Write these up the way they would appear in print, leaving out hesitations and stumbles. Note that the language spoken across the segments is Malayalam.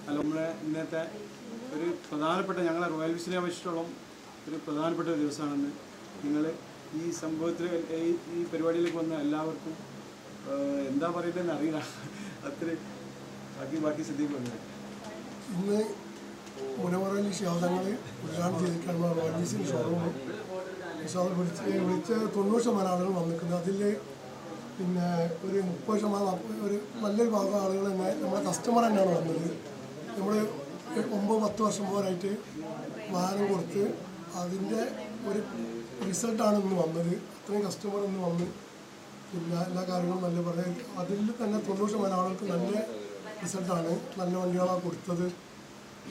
അല്ല, നമ്മളെ ഇന്നത്തെ ഒരു പ്രധാനപ്പെട്ട ഞങ്ങളെ റോയൽ വിസിനെ അപേക്ഷിച്ചിടത്തോളം ഒരു പ്രധാനപ്പെട്ട ഒരു ദിവസമാണെന്ന് നിങ്ങൾ ഈ സംഭവത്തിൽ ഈ പരിപാടിയിലേക്ക് വന്ന എല്ലാവർക്കും എന്താ പറയുന്നതെന്ന് അറിയില്ല. അത്ര ബാക്കി ശ്രദ്ധിക്കുന്നത് ഇന്ന് മുനവറലി ശബ്ദങ്ങൾ ഉദ്ഘാടനം ചെയ്തിട്ടാണ് റോയൽ വിസിൻ്റെ ഷോറൂമും വിളിച്ച് 90% ആളുകൾ വന്നിട്ടുണ്ട്. അതിൽ പിന്നെ ഒരു 30% ഒരു നല്ലൊരു ഭാഗം ആളുകൾ തന്നെ നമ്മളെ കസ്റ്റമർ തന്നെയാണ് വന്നത്. നമ്മൾ 9-10 വർഷം പോലായിട്ട് വാഹനം കൊടുത്ത് അതിൻ്റെ ഒരു റിസൾട്ടാണ് ഇന്ന് വന്നത്. അത്രയും കസ്റ്റമർ ഇന്ന് വന്ന് പിന്നെ എല്ലാ കാര്യങ്ങളും നല്ല പറയാം. അതിൽ തന്നെ 90% ആളുകൾക്ക് നല്ല റിസൾട്ടാണ്. നല്ല വണ്ടികളാണ് കൊടുത്തത്,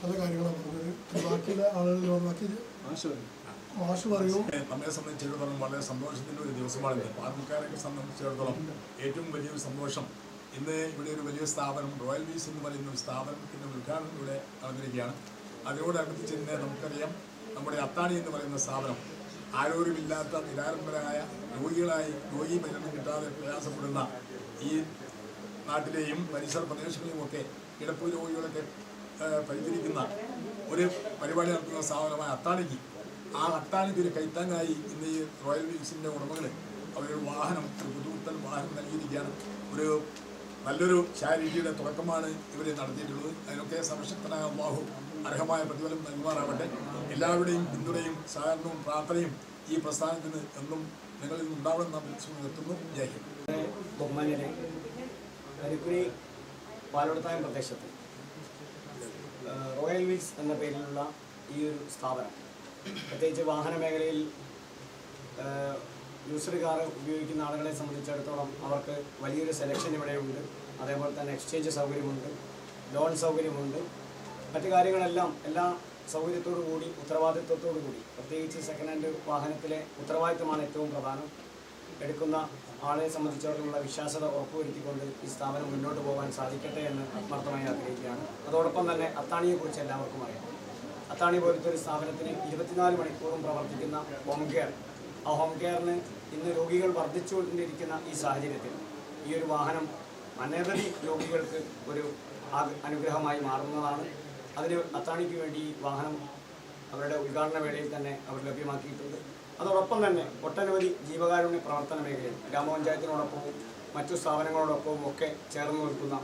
നല്ല കാര്യങ്ങളാണ് പറഞ്ഞത്. ബാക്കിയുള്ള ആളുകൾ ബാക്കി മാഷ് പറയും. നമ്മെ സംബന്ധിച്ചിടത്തോളം വളരെ സന്തോഷത്തിൻ്റെ ഒരു ദിവസമാണിത്. പാർട്ടിക്കാരെ സംബന്ധിച്ചിടത്തോളം ഏറ്റവും വലിയൊരു സന്തോഷം. ഇന്ന് ഇവിടെ ഒരു വലിയ സ്ഥാപനം റോയൽ വീൽസ് എന്ന് പറയുന്ന ഒരു സ്ഥാപനത്തിൻ്റെ ഉദ്ഘാടനം ഇവിടെ നടന്നിരിക്കുകയാണ്. അതിനോടനുബന്ധിച്ച് തന്നെ നമുക്കറിയാം, നമ്മുടെ അത്താണി എന്ന് പറയുന്ന സ്ഥാപനം ആരോഗ്യമില്ലാത്ത നിരാലംബരായ രോഗി മരുന്ന് കിട്ടാതെ പ്രയാസപ്പെടുന്ന ഈ നാട്ടിലെയും പരിസര പ്രദേശങ്ങളിലുമൊക്കെ കിടപ്പ് രോഗികളൊക്കെ പരിചരിക്കുന്ന ഒരു പരിപാടി നടത്തുന്ന സ്ഥാപനമായ അത്താണിക്ക് ആ അത്താണിക്ക് ഒരു കൈത്താങ്ങായി ഇന്ന് ഈ റോയൽ വീൽസിൻ്റെ ഉടമകൾ അവരൊരു വാഹനം, ഒരു പുതുപുത്തൻ വാഹനം നൽകിയിരിക്കുകയാണ്. ഒരു നല്ലൊരു ചാരിറ്റിയുടെ തുടക്കമാണ് ഇവർ നടത്തിയിട്ടുള്ളത്. അതിനൊക്കെ സർവശക്തനായ അല്ലാഹു അർഹമായ പ്രതിഫലം നൽകുമാറാവട്ടെ. എല്ലാവരുടെയും പിന്തുണയും സഹകരണവും പ്രാർത്ഥനയും ഈ പ്രസ്ഥാനത്തിന് എന്നും നിങ്ങളിൽ നിന്നുണ്ടാവണം നാം നിർത്തുന്നു. ജയ് ഹിന്ദ്. ബഹുമാന്യരെ, കരിപ്പുരി പാലോടത്തായം പ്രദേശത്ത് റോയൽ വീൽസ് എന്ന പേരിലുള്ള ഈ ഒരു സ്ഥാപനം പ്രത്യേകിച്ച് വാഹന മേഖലയിൽ യൂസർ കാർ ഉപയോഗിക്കുന്ന ആളുകളെ സംബന്ധിച്ചിടത്തോളം അവർക്ക് വലിയൊരു സെലക്ഷൻ ഇവിടെയുണ്ട്. അതേപോലെ തന്നെ എക്സ്ചേഞ്ച് സൗകര്യമുണ്ട്, ലോൺ സൗകര്യമുണ്ട്, മറ്റു കാര്യങ്ങളെല്ലാം എല്ലാ സൗകര്യത്തോടു കൂടി ഉത്തരവാദിത്വത്തോടു കൂടി. പ്രത്യേകിച്ച് സെക്കൻഡ് ഹാൻഡ് വാഹനത്തിലെ ഉത്തരവാദിത്വമാണ് ഏറ്റവും പ്രധാനം. എടുക്കുന്ന ആളെ സംബന്ധിച്ചിടത്തോളം വിശ്വാസ്യത ഉറപ്പുവരുത്തിക്കൊണ്ട് ഈ സ്ഥാപനം മുന്നോട്ട് പോകാൻ സാധിക്കട്ടെ എന്ന് ആത്മാർത്ഥമായി ആഗ്രഹിക്കുകയാണ്. അതോടൊപ്പം തന്നെ അത്താണിയെക്കുറിച്ച് എല്ലാവർക്കും അറിയാം. അത്താണി പോലത്തെ ഒരു സ്ഥാപനത്തിന് 24 മണിക്കൂറും പ്രവർത്തിക്കുന്ന ഹോം കെയർ, ആ ഹോം കെയറിന് ഇന്ന് രോഗികൾ വർദ്ധിച്ചുകൊണ്ടിരിക്കുന്ന ഈ സാഹചര്യത്തിൽ ഈ ഒരു വാഹനം അനവധി രോഗികൾക്ക് ഒരു അനുഗ്രഹമായി മാറുന്നതാണ്. അതിന് അത്താണിക്ക് വേണ്ടി ഈ വാഹനം അവരുടെ ഉദ്ഘാടന വേളയിൽ തന്നെ അവർ ലഭ്യമാക്കിയിട്ടുണ്ട്. അതോടൊപ്പം തന്നെ ഒട്ടനവധി ജീവകാരുണ്യ പ്രവർത്തന മേഖലയിൽ ഗ്രാമപഞ്ചായത്തിനോടൊപ്പവും മറ്റു സ്ഥാപനങ്ങളോടൊപ്പവും ഒക്കെ ചേർന്ന് നിൽക്കുന്ന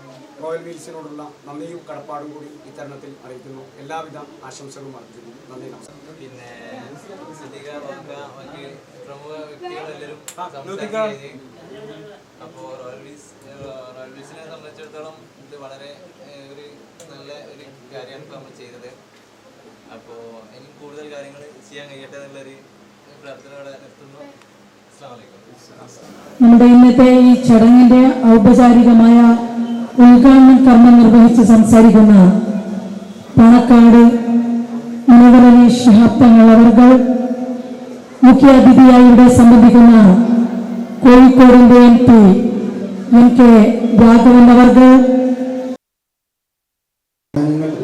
റോയൽ വീൽസിനോടുള്ള നന്ദിയും കടപ്പാടും കൂടി ഇത്തരണത്തിൽ അറിയിക്കുന്നു. എല്ലാവിധ ആശംസകളും അർപ്പിക്കുന്നു. നന്ദി, നമസ്കാരം. പിന്നെ മറ്റ് പ്രമുഖ വ്യക്തികളെല്ലാവരും അപ്പോൾ റോയൽ വീൽസിനെ സംബന്ധിച്ചിടത്തോളം ഇത് വളരെ ഒരു നല്ല ഒരു കാര്യമാണ് നമ്മൾ ചെയ്തത്. അപ്പോൾ എനിക്ക് കൂടുതൽ കാര്യങ്ങൾ ചെയ്യാൻ കഴിയട്ടെ എന്നുള്ളൊരു പ്രാർത്ഥനയോടെ നിർത്തുന്നു. നമ്മുടെ ഇന്നത്തെ ഈ ചടങ്ങിന്റെ ഔപചാരികമായ ഉദ്ഘാടന കർമ്മം നിർവഹിച്ച് സംസാരിക്കുന്ന പാണക്കാട് മുനവറലി ശിഹാബ് തങ്ങൾ അവർകൾ, മുഖ്യാതിഥിയായി ഇവിടെ സംബന്ധിക്കുന്ന കോഴിക്കോടിന്റെ MP NK രാഘവൻ അവർകൾ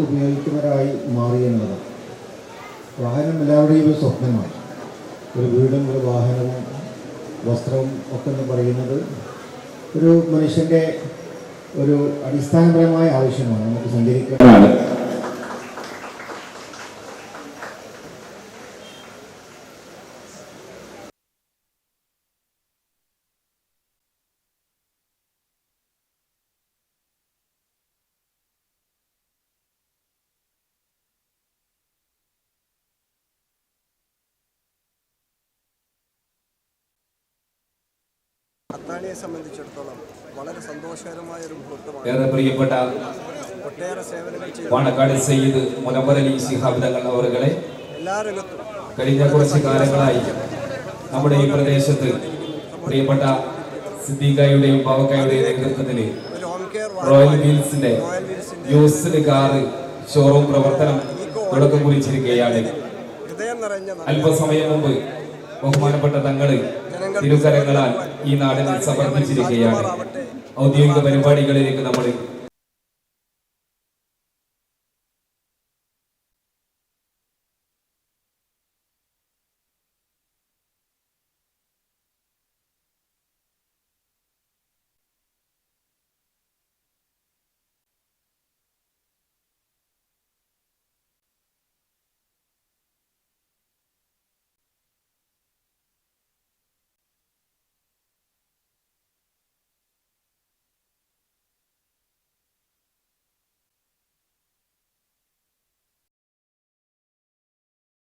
ഉപയോഗിക്കുന്നവരായി മാറിയെന്നത് വാഹനം എല്ലാവരുടെയും ഒരു സ്വപ്നമാണ്. ഒരു വീടും ഒരു വാഹനവും വസ്ത്രവും ഒക്കെ എന്ന് പറയുന്നത് ഒരു മനുഷ്യൻ്റെ ഒരു അടിസ്ഥാനപരമായ ആവശ്യമാണ്. നമുക്ക് സഞ്ചരിക്കാനാണ്. അത്താണിയെ സംബന്ധിച്ചിടത്തോളം വളരെ സന്തോഷകരമായ ഒരു മുഹൂർത്തമാണ്. ഏറെ പ്രിയപ്പെട്ട ഒട്ടേറെ സേവനങ്ങൾ പാണക്കാട് സയ്യിദ് മുനവറലി ശിഹാബ് തങ്ങൾ അവരുകളെ എല്ലാ രംഗത്തും കഴിഞ്ഞ കുറച്ച് കാലങ്ങളായി നമ്മുടെ ഈ പ്രദേശത്ത് പ്രിയപ്പെട്ട സിദ്ദീഖയുടെയും ബാവക്കായുടെയും നേതൃത്വത്തിൽ റോയൽ വീൽസിന്റെ യൂസ്ഡ് കാർ ഷോറൂം പ്രവർത്തനം തുടക്കം കുറിച്ചിരിക്കുകയാണ്. അല്പസമയം മുമ്പ് ബഹുമാനപ്പെട്ട തങ്ങള് തിരുക്കരങ്ങളാൽ ഈ നാടിന് സമർപ്പിച്ചിരിക്കുകയാണ്. ഔദ്യോഗിക പരിപാടികളിലേക്ക് നമ്മൾ